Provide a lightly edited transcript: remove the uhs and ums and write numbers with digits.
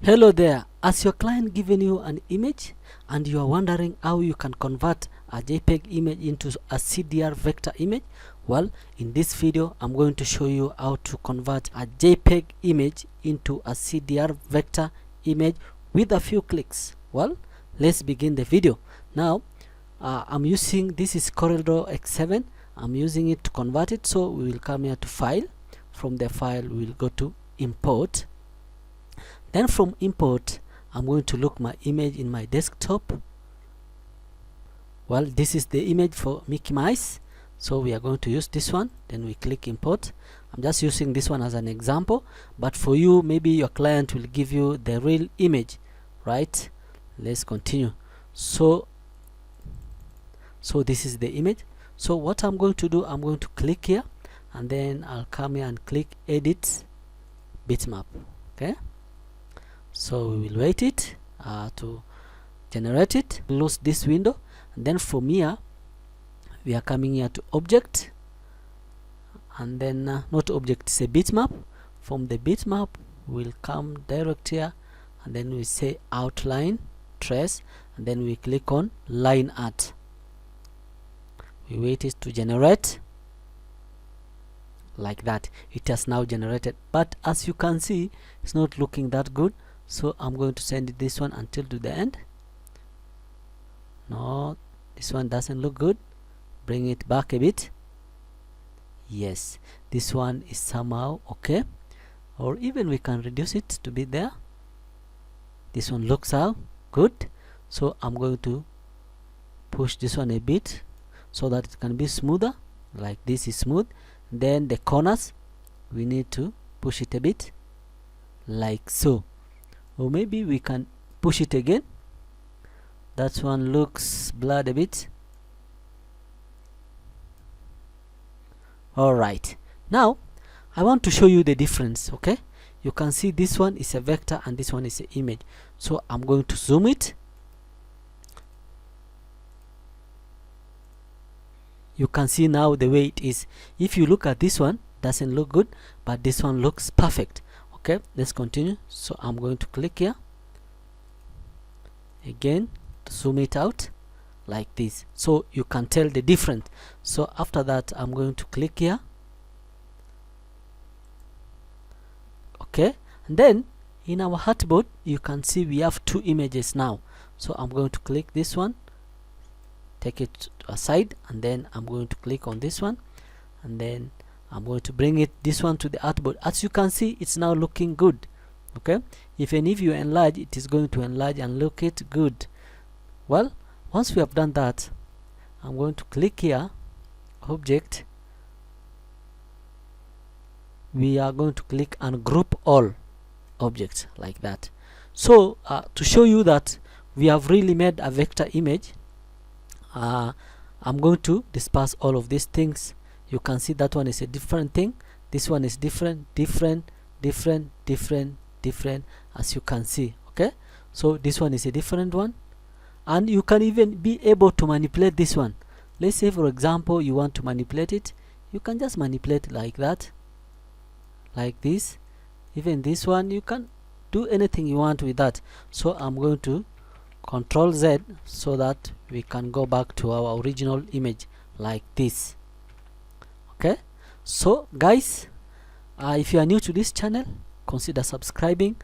Hello there. As your client given you an image and you are wondering how you can convert a JPEG image into a CDR vector image, well, in this video I'm going to show you how to convert a JPEG image into a CDR vector image with a few clicks. Well, let's begin the video. Now I'm using, this is CorelDRAW X7. I'm using it to convert it, so we will come here to file. From the file we will go to import. Then from import, I'm going to look my image in my desktop. Well, this is the image for Mickey Mouse, so we are going to use this one. Then we click import. I'm just using this one as an example, but for you, maybe your client will give you the real image, right? Let's continue. So this is the image. So what I'm going to do, I'm going to click here, and then I'll come here and click edit bitmap. Okay, so we will wait it to generate it. Close this window, and then from here we are coming here to object, and then not object, it's a bitmap. From the bitmap we'll come direct here, and then we say outline trace, and then we click on line art. We wait it to generate. Like that, it has now generated, but as you can see, it's not looking that good. So I'm going to send it this one until to the end. No, this one doesn't look good. Bring it back a bit. Yes, this one is somehow okay, or even we can reduce it to be there. This one looks out good, so I'm going to push this one a bit so that it can be smoother. Like this is smooth. Then the corners, we need to push it a bit, like so. Or maybe we can push it again. That one looks blurred a bit. Alright, now I want to show you the difference. Okay, you can see this one is a vector and this one is an image. So I'm going to zoom it. You can see now the way it is. If you look at this one, doesn't look good, but this one looks perfect. Okay, let's continue. So I'm going to click here again to zoom it out like this, so you can tell the difference. So after that, I'm going to click here. Okay, and then in our artboard you can see we have two images now. So I'm going to click this one, take it aside, and then I'm going to click on this one, and then I'm going to bring it this one to the artboard. As you can see, it's now looking good. Okay, even if you enlarge, it is going to enlarge and look it good. Well, once we have done that, I'm going to click here, object. We are going to click and group all objects like that. So to show you that we have really made a vector image, I'm going to disperse all of these things. You can see that one is a different thing, this one is different, as you can see. Okay, so this one is a different one, and you can even be able to manipulate this one. Let's say for example you want to manipulate it, you can just manipulate like that, like this. Even this one, you can do anything you want with that. So I'm going to Control Z so that we can go back to our original image like this. Okay, so guys, if you are new to this channel, consider subscribing